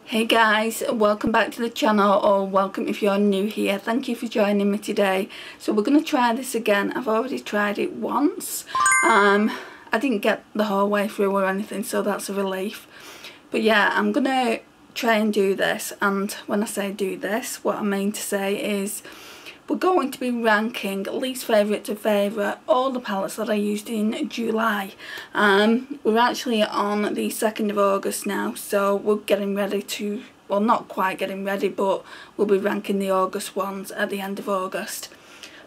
Hey guys, welcome back to the channel, or welcome if you're new here. Thank you for joining me today. So we're going to try this again. I've already tried it once. I didn't get the whole way through or anything, so that's a relief. But yeah, I'm going to try and do this, and when I say do this, what I mean to say is we're going to be ranking least favourite to favourite all the palettes that I used in July. We're actually on the 2nd of August now, so we're getting ready to, well, not quite getting ready, but we'll be ranking the August ones at the end of August.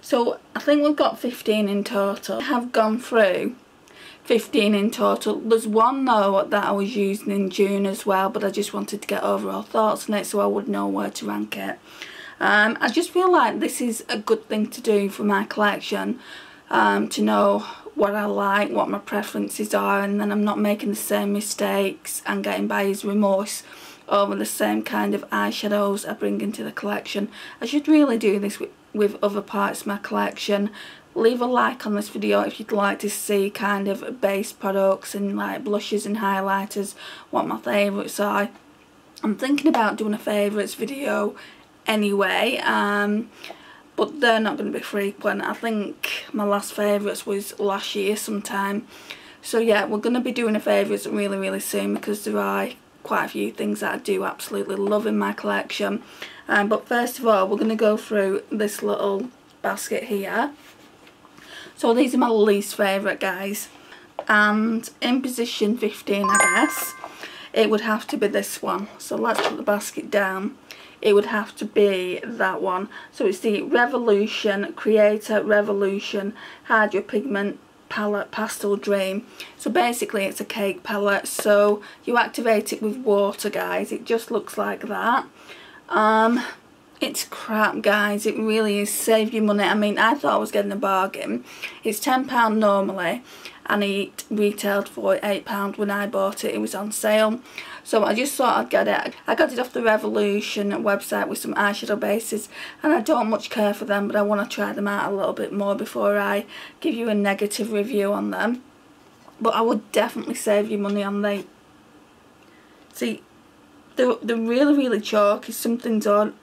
So I think we've got 15 in total. I have gone through 15 in total. There's one though that I was using in June as well, but I just wanted to get overall thoughts on it so I would know where to rank it. I just feel like this is a good thing to do for my collection, to know what I like, what my preferences are, and then I'm not making the same mistakes and getting buyer's remorse over the same kind of eyeshadows I bring into the collection. I should really do this with other parts of my collection. Leave a like on this video if you'd like to see kind of base products and like blushes and highlighters, what my favourites are. I'm thinking about doing a favourites video anyway, but they're not going to be frequent. I think my last favourites was last year sometime. So yeah, we're going to be doing a favourites really soon, because there are quite a few things that I do absolutely love in my collection. But first of all, we're going to go through this little basket here. So these are my least favourite, guys, and in position 15, I guess it would have to be this one. So let's put the basket down. It would have to be that one. So it's the Revolution Creator Revolution Hydro Pigment Palette Pastel Dream. So basically it's a cake palette, so you activate it with water, guys. It just looks like that. It's crap, guys. It really is. Save your money. I mean, I thought I was getting a bargain. It's £10 normally, and it retailed for £8 when I bought it. It was on sale, so I just thought I'd get it. I got it off the Revolution website with some eyeshadow bases, and I don't much care for them, but I want to try them out a little bit more before I give you a negative review on them. But I would definitely save your money on them. See, they're really chalky. Something's come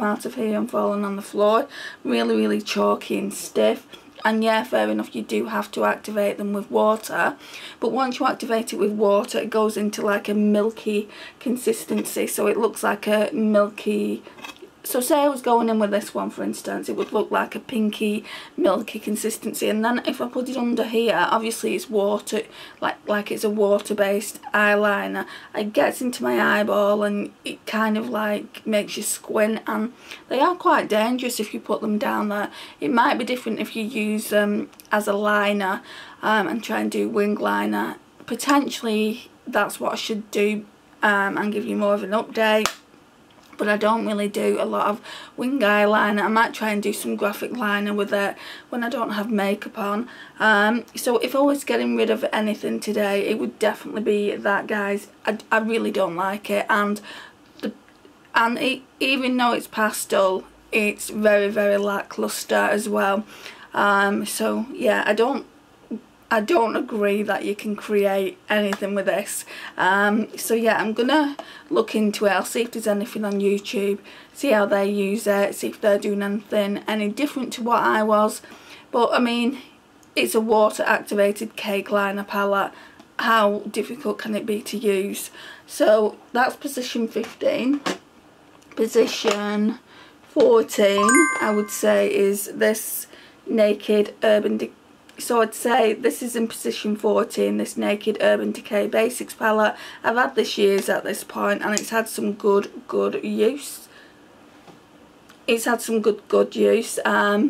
out of here and fallen on the floor. Really chalky and stiff. And yeah, fair enough, you do have to activate them with water, but once you activate it with water, it goes into like a milky consistency, so it looks like a milky. So say I was going in with this one, for instance, it would look like a pinky, milky consistency, and then if I put it under here, obviously it's water, like it's a water-based eyeliner. It gets into my eyeball and it kind of like makes you squint, and they are quite dangerous if you put them down there. It might be different if you use them as a liner and try and do wing liner. Potentially that's what I should do, and give you more of an update. But I don't really do a lot of wing eyeliner. I might try and do some graphic liner with it when I don't have makeup on. So if I was getting rid of anything today, it would definitely be that, guys. I really don't like it, and even though it's pastel, it's very lackluster as well. So yeah, I don't agree that you can create anything with this. So yeah, I'm gonna look into it. I'll see if there's anything on YouTube, see how they use it, see if they're doing anything any different to what I was. But I mean, it's a water activated cake liner palette. How difficult can it be to use? So that's position 15. Position 14, I would say, is this Naked Urban Decay. So I'd say this is in position 14, this Naked Urban Decay Basics palette. I've had this years at this point, and it's had some good use. It's had some good use. I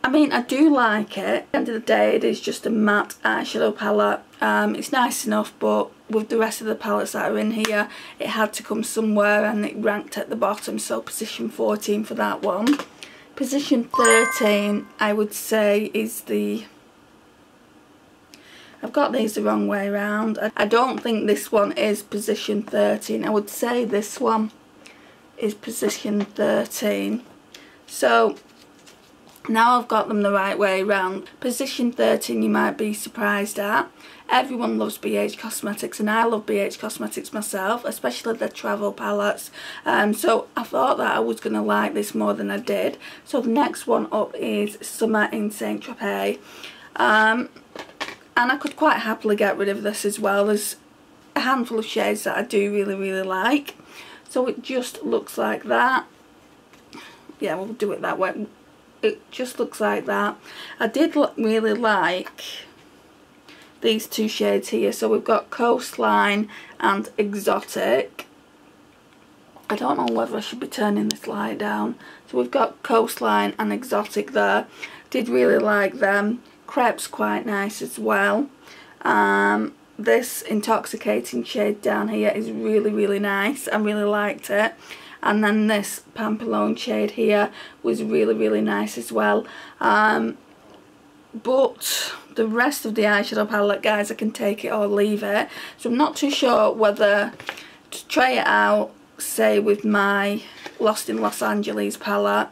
mean, I do like it. At the end of the day, it is just a matte eyeshadow palette. It's nice enough, but with the rest of the palettes that are in here, it had to come somewhere, and it ranked at the bottom, so position 14 for that one. Position 13, I would say, is the... I've got these the wrong way around. I don't think this one is position 13. I would say this one is position 13. So Now I've got them the right way around. Position 13 you might be surprised at. Everyone loves BH Cosmetics and I love BH Cosmetics myself, especially their travel palettes. So I thought that I was going to like this more than I did. So the next one up is Summer in Saint Tropez. And I could quite happily get rid of this as well. There's a handful of shades that I do really like. So it just looks like that. Yeah, we'll do it that way. It just looks like that. I did really like these two shades here. So we've got Coastline and Exotic. I don't know whether I should be turning this light down. So we've got Coastline and Exotic there. Did really like them. Crepe's quite nice as well. This Intoxicating shade down here is really nice. I really liked it. And then this Pampelone shade here was really nice as well. But the rest of the eyeshadow palette, guys, I can take it or leave it. So I'm not too sure whether to try it out, say with my Lost in Los Angeles palette,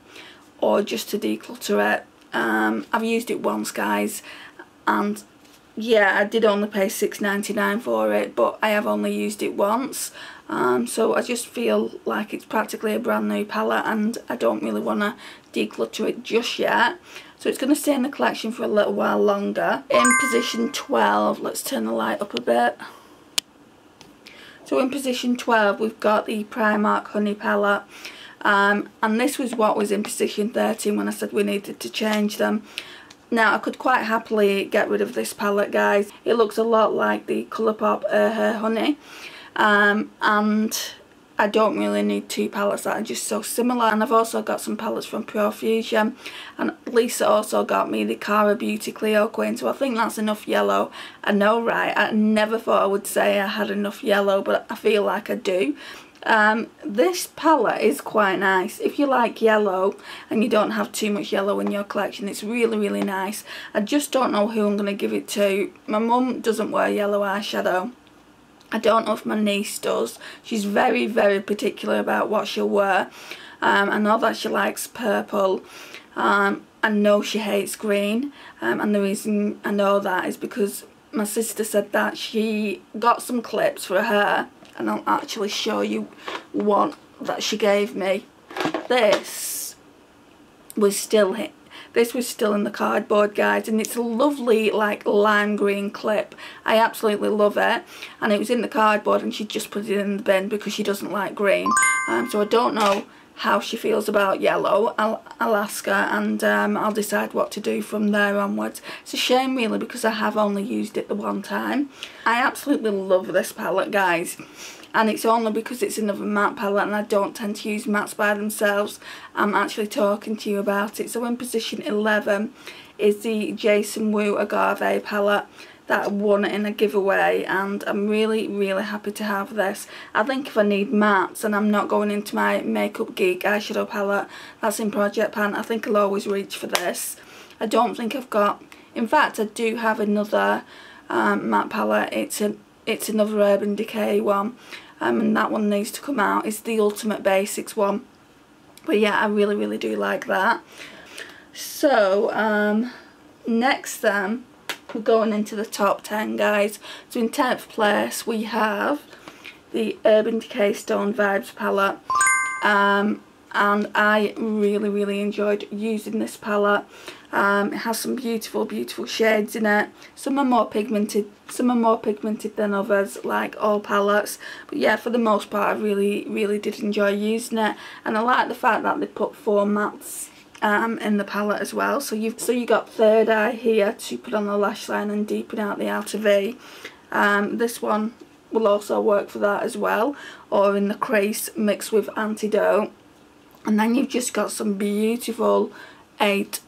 or just to declutter it. I've used it once, guys, and yeah, I did only pay $6.99 for it, but I have only used it once. So I just feel like it's practically a brand new palette and I don't really want to declutter it just yet. So it's going to stay in the collection for a little while longer. In position 12, let's turn the light up a bit. So in position 12 we've got the Primark Honey palette. And this was what was in position 13 when I said we needed to change them. Now I could quite happily get rid of this palette, guys. It looks a lot like the Colourpop Her Honey. And I don't really need two palettes that are just so similar. And I've also got some palettes from Pure Fusion, and Lisa also got me the Cara Beauty Cleo Queen, so I think that's enough yellow. I know, right? I never thought I would say I had enough yellow, but I feel like I do. This palette is quite nice. If you like yellow and you don't have too much yellow in your collection, it's really nice. I just don't know who I'm going to give it to. My mum doesn't wear yellow eyeshadow. I don't know if my niece does. She's very particular about what she'll wear. I know that she likes purple. I know she hates green. And the reason I know that is because my sister said that she got some clips for her. And I'll actually show you one that she gave me. This was still in the cardboard, guys, and it's a lovely like lime green clip. I absolutely love it, and it was in the cardboard and she just put it in the bin because she doesn't like green. So I don't know how she feels about yellow. I'll ask her, and I'll decide what to do from there onwards. It's a shame really because I have only used it the one time. I absolutely love this palette, guys, and it's only because it's another matte palette and I don't tend to use mattes by themselves. I'm actually talking to you about it. So in position 11 is the Jason Wu Agave palette that won it in a giveaway, and I'm really happy to have this. I think if I need mattes and I'm not going into my Makeup Geek eyeshadow palette that's in Project Pan, I think I'll always reach for this. I don't think I've got, in fact I do have another matte palette. It's another Urban Decay one, and that one needs to come out. It's the Ultimate Basics one, but yeah, I really do like that. So next then, we're going into the top 10, guys. So in 10th place we have the Urban Decay Stone Vibes palette, and I really enjoyed using this palette. It has some beautiful shades in it. Some are more pigmented than others, like all palettes, but yeah, for the most part I really did enjoy using it. And I like the fact that they put 4 mattes in the palette as well. So you got Third Eye here to put on the lash line and deepen out the outer V. This one will also work for that as well, or in the crease mixed with Antidote. And then you've just got some beautiful 8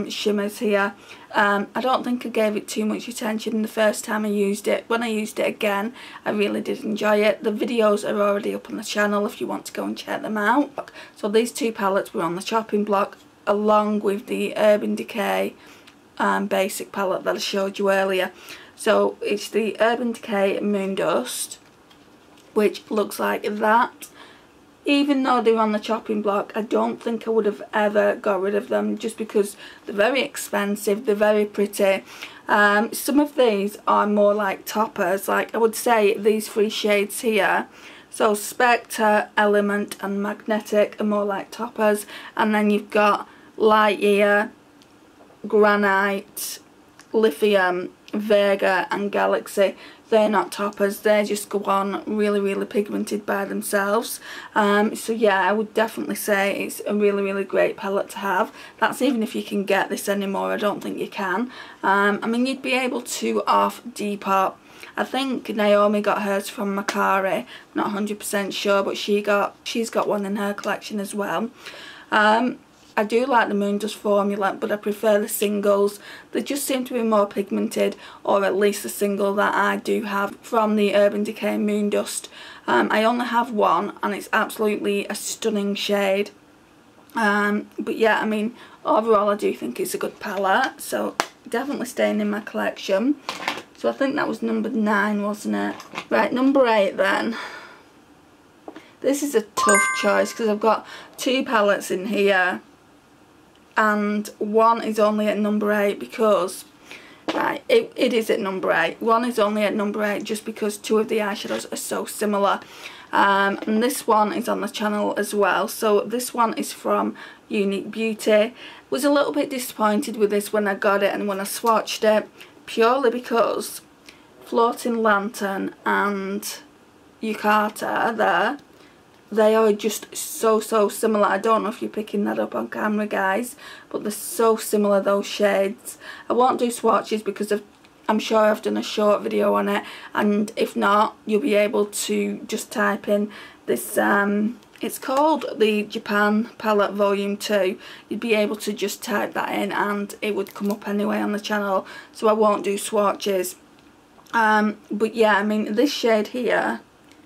shimmers here. I don't think I gave it too much attention the first time I used it. When I used it again, I really did enjoy it. The videos are already up on the channel if you want to go and check them out. So these two palettes were on the chopping block, along with the Urban Decay basic palette that I showed you earlier. So it's the Urban Decay Moon Dust, which looks like that. even though they're on the chopping block, I don't think I would have ever got rid of them, just because they're very expensive, they're very pretty. Some of these are more like toppers, like I would say these 3 shades here. So Spectre, Element and Magnetic are more like toppers, and then you've got Light Year, Granite, Lithium, Vega and Galaxy. They're not toppers, they just go on really pigmented by themselves. So yeah, I would definitely say it's a really great palette to have. That's even if you can get this anymore. I don't think you can. I mean, you'd be able to off Depop. I think Naomi got hers from Macari, not 100% sure, but she's got one in her collection as well. I do like the Moondust formula, but I prefer the singles. They just seem to be more pigmented, or at least the single that I do have from the Urban Decay Moondust. I only have one, and it's absolutely a stunning shade. But yeah, I mean, overall I do think it's a good palette, so definitely staying in my collection. So I think that was number 9, wasn't it? Right, number 8 then. This is a tough choice because I've got 2 palettes in here, and one is only at number 8 because, right, it is at number 8. One is only at number 8 just because 2 of the eyeshadows are so similar. And this one is on the channel as well. So this one is from Unique Beauty. Was a little bit disappointed with this when I got it and when I swatched it, purely because Floating Lantern and Yukata there, they are just so similar. I don't know if you're picking that up on camera, guys, but they're so similar, those shades. I won't do swatches because I'm sure I've done a short video on it, and if not, you'll be able to just type in this, it's called the Japan Palette Volume 2. You'd be able to just type that in and it would come up anyway on the channel, so I won't do swatches. But yeah, I mean, this shade here,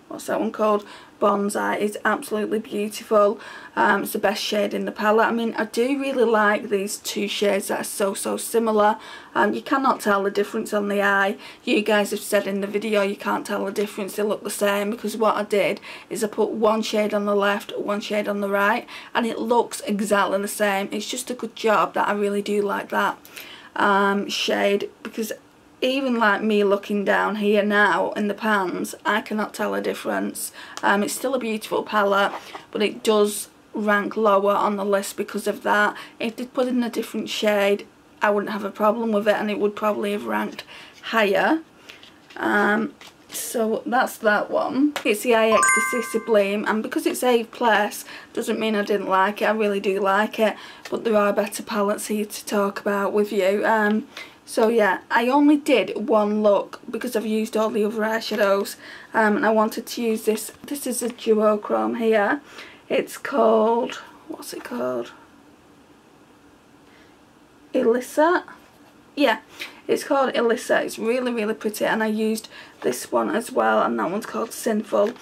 what's that one called? Bonsai, is absolutely beautiful. It's the best shade in the palette. I mean, I do really like these 2 shades that are so similar. You cannot tell the difference on the eye. You guys have said in the video you can't tell the difference, they look the same, because what I did is I put 1 shade on the left, 1 shade on the right, and it looks exactly the same. It's just a good job that I really do like that shade, because even like me looking down here now in the pans, I cannot tell a difference. It's still a beautiful palette, but it does rank lower on the list because of that. If they put in a different shade, I wouldn't have a problem with it, and it would probably have ranked higher. So that's that one. It's the eye Ecstasy Sublime, and because it's 8th place doesn't mean I didn't like it. I really do like it, but there are better palettes here to talk about with you. So yeah, I only did 1 look because I've used all the other eyeshadows, and I wanted to use this. This is a duochrome here. It's called, what's it called? Elissa? Yeah, it's called Elissa. It's really pretty, and I used this one as well, and that one's called Sinful.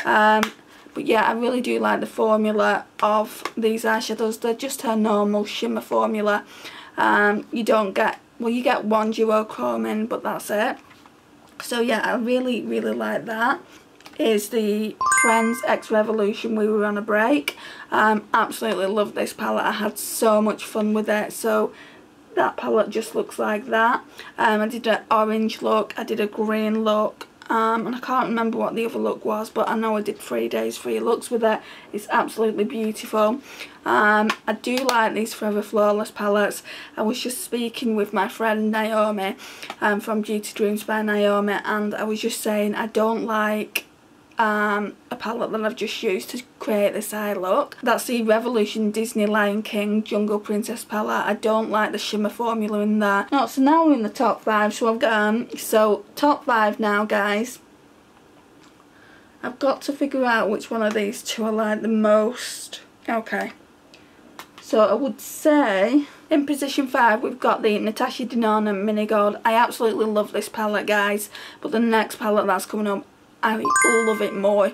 But yeah, I really do like the formula of these eyeshadows. They're just her normal shimmer formula. You don't get, well, you get 1 duochrome in, but that's it. So yeah, I really like that. Is the Friends X Revolution We Were on a Break. Absolutely love this palette. I had so much fun with it. So that palette just looks like that. I did an orange look, I did a green look, and I can't remember what the other look was, but I know I did 3 days 3 looks with it. It's absolutely beautiful. I do like these Forever Flawless palettes. I was just speaking with my friend Naomi from Beauty Dreams by Naomi, and I was just saying I don't like a palette that I've just used to create this eye look. That's the Revolution Disney Lion King Jungle Princess palette. I don't like the shimmer formula in there. Oh, so now we're in the top 5. So I've got so top 5 now, guys. I've got to figure out which one of these 2 I like the most. Okay. So I would say in position 5 we've got the Natasha Denona Mini Gold. I absolutely love this palette, guys, but the next palette that's coming up, I love it more.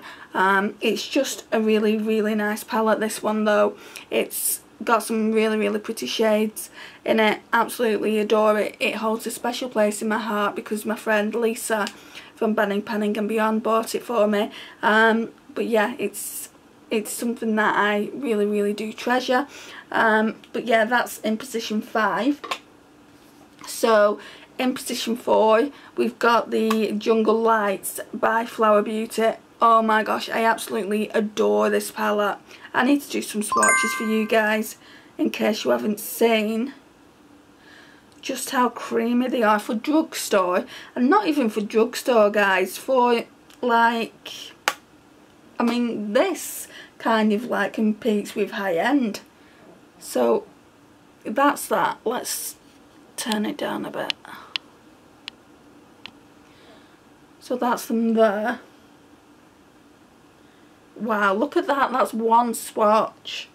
It's just a really nice palette, this one though. It's got some really pretty shades in it. Absolutely adore it. It holds a special place in my heart because my friend Lisa from Banning Panning and Beyond bought it for me. But yeah, it's it's something that I really do treasure. But yeah, that's in position 5. So in position 4 we've got the Jungle Lights by Flower Beauty. Oh my gosh, I absolutely adore this palette. I need to do some swatches for you guys in case you haven't seen just how creamy they are for drugstore. And not even for drugstore, guys, for like, I mean, this kind of like competes with high end. So that's that. Let's turn it down a bit. So that's them there. Wow, look at that. That's one swatch.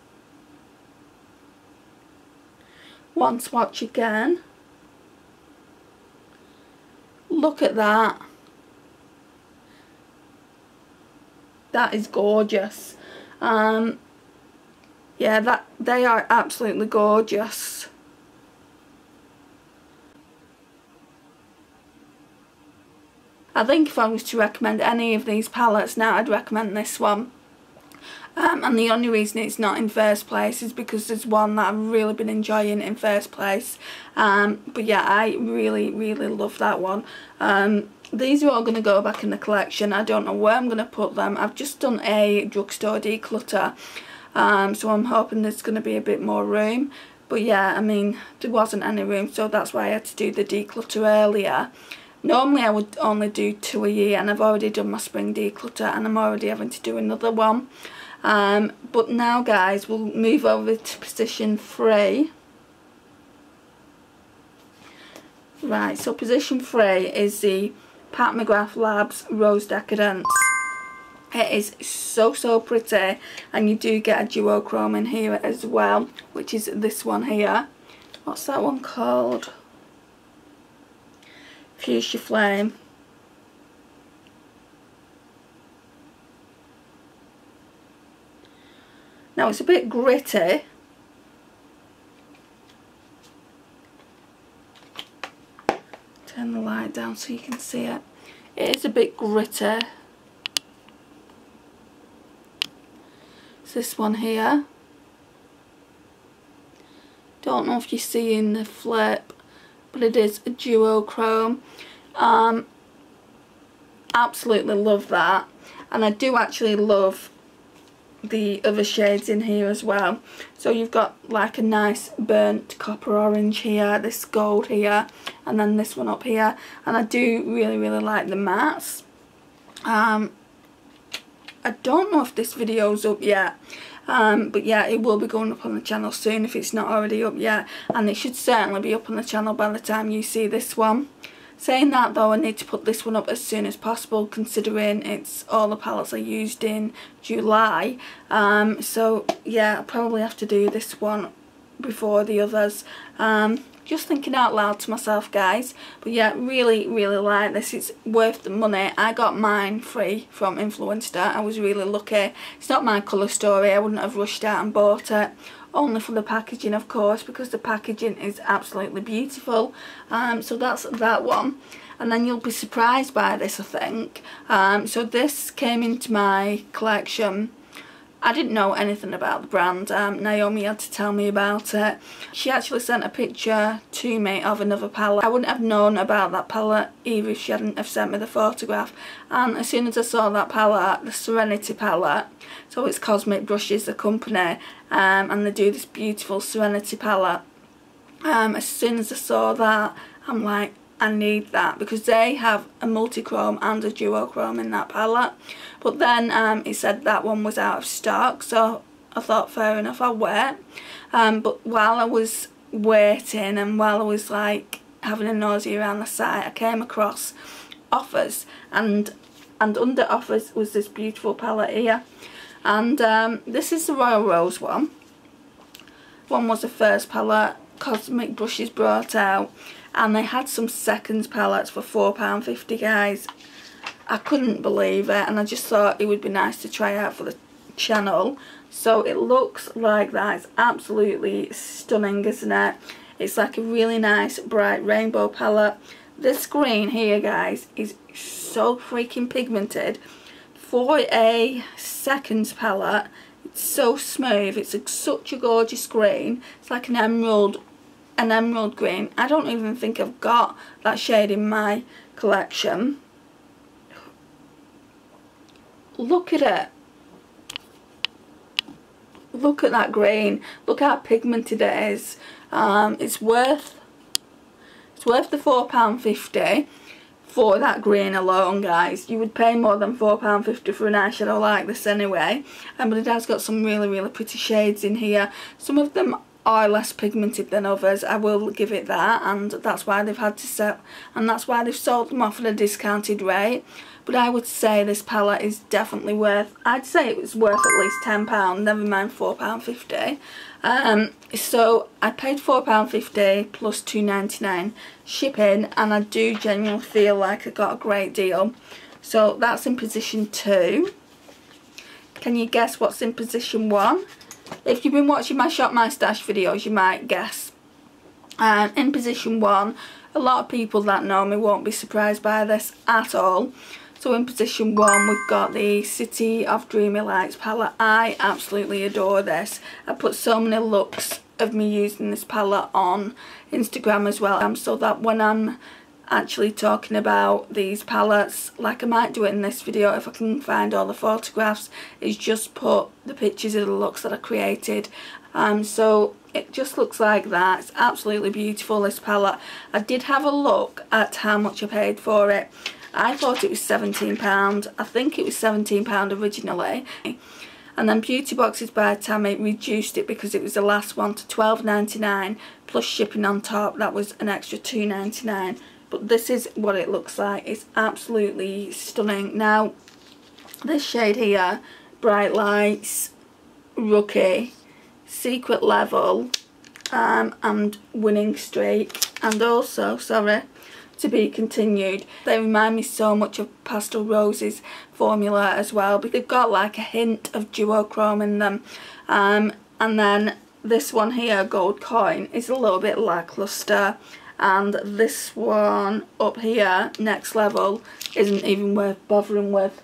One swatch again. Look at that. That is gorgeous. Yeah, that they are absolutely gorgeous. I think if I was to recommend any of these palettes now, I'd recommend this one. And the only reason it's not in first place is because there's one that I've really been enjoying in first place. But yeah, I really love that one. These are all going to go back in the collection. I don't know where I'm going to put them. I've just done a drugstore declutter. So I'm hoping there's going to be a bit more room. But yeah, I mean, there wasn't any room, so that's why I had to do the declutter earlier. Normally I would only do 2 a year, and I've already done my spring declutter and I'm already having to do another one. But now, guys, we'll move over to position 3. Right, so position 3 is the Pat McGrath Labs Rose Decadence. It is so pretty, and you do get a duochrome in here as well, which is this one here. What's that one called? Fuchsia Flame. Now it's a bit gritty. Turn the light down so you can see it. It is a bit gritty. It's this one here. Don't know if you see in the flip, but it is a duochrome. Absolutely love that, and I do actually love the other shades in here as well. So you've got like a nice burnt copper orange here, this gold here, and then this one up here. And I do really like the mattes. I don't know if this video's up yet, but yeah, it will be going up on the channel soon if it's not already up yet, and it should certainly be up on the channel by the time you see this one. Saying that though, I need to put this one up as soon as possible, considering it's all the palettes I used in July. So yeah, I'll probably have to do this one before the others. Just thinking out loud to myself, guys. But yeah, really like this. It's worth the money. I got mine free from Influenster. I was really lucky. It's not my colour story. I wouldn't have rushed out and bought it. Only for the packaging, of course, because the packaging is absolutely beautiful. So that's that one. And then you'll be surprised by this, I think. So this came into my collection. I didn't know anything about the brand. Naomi had to tell me about it. She actually sent a picture to me of another palette. I wouldn't have known about that palette either if she hadn't have sent me the photograph. And as soon as I saw that palette, the Serenity palette, so it's Cosmic Brushes, the company, and they do this beautiful Serenity palette. As soon as I saw that, I'm like, I need that, because they have a multi-chrome and a duochrome in that palette. But then it said that one was out of stock, so I thought fair enough, I'll wait. But while I was waiting and while I was like having a nosy around the site, I came across offers, and under offers was this beautiful palette here. And this is the Royal Rose one. One was the first palette Cosmic Brushes brought out, and they had some seconds palettes for £4.50, guys. I couldn't believe it, and I just thought it would be nice to try out for the channel. So it looks like that. It's absolutely stunning, isn't it? It's like a really nice bright rainbow palette. This green here, guys, is so freaking pigmented. For a seconds palette, so smooth. It's such a gorgeous green. It's like an emerald green. I don't even think I've got that shade in my collection. Look at it. Look at that green. Look how pigmented it is. It's worth the £4.50 for that green alone, guys. You would pay more than £4.50 for an eyeshadow like this anyway. But it has got some really, really pretty shades in here. Some of them are less pigmented than others, I will give it that, and that's why they've had to sell, and that's why they've sold them off at a discounted rate. But I would say this palette is definitely worth, I'd say it was worth at least £10, never mind £4.50. So I paid £4.50 plus £2.99 shipping, and I do genuinely feel like I got a great deal. So that's in position 2. Can you guess what's in position 1? If you've been watching my Shop My Stash videos, you might guess. In position 1, a lot of people that know me won't be surprised by this at all. So in position 1, we've got the City of Dreamy Lights palette. I absolutely adore this. I put so many looks of me using this palette on Instagram as well, so that when I'm actually talking about these palettes, like I might do it in this video if I can find all the photographs, is just put the pictures of the looks that I created. So it just looks like that. It's absolutely beautiful, this palette. I did have a look at how much I paid for it. I thought it was £17. I think it was £17 originally. And then Beauty Boxes by Tammy reduced it because it was the last one to £12.99 plus shipping on top. That was an extra £2.99. But this is what it looks like. It's absolutely stunning. Now, this shade here, Bright Lights, Rookie, Secret Level, and Winning Streak, and also, sorry, To Be Continued. They remind me so much of Pastel Rose's formula as well, because they've got like a hint of duochrome in them. And then this one here, Gold Coin, is a little bit lackluster. And this one up here, Next Level, isn't even worth bothering with.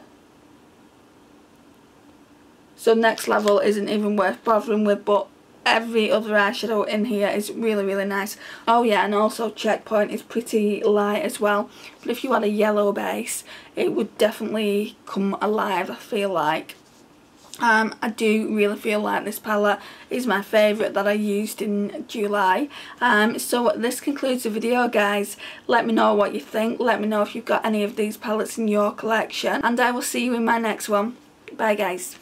So Next Level isn't even worth bothering with, but every other eyeshadow in here is really, really nice. Oh yeah, and also Checkpoint is pretty light as well. But if you had a yellow base, it would definitely come alive, I feel like. I do really feel like this palette is my favourite that I used in July. So this concludes the video, guys. Let me know what you think. Let me know if you've got any of these palettes in your collection. And I will see you in my next one. Bye, guys.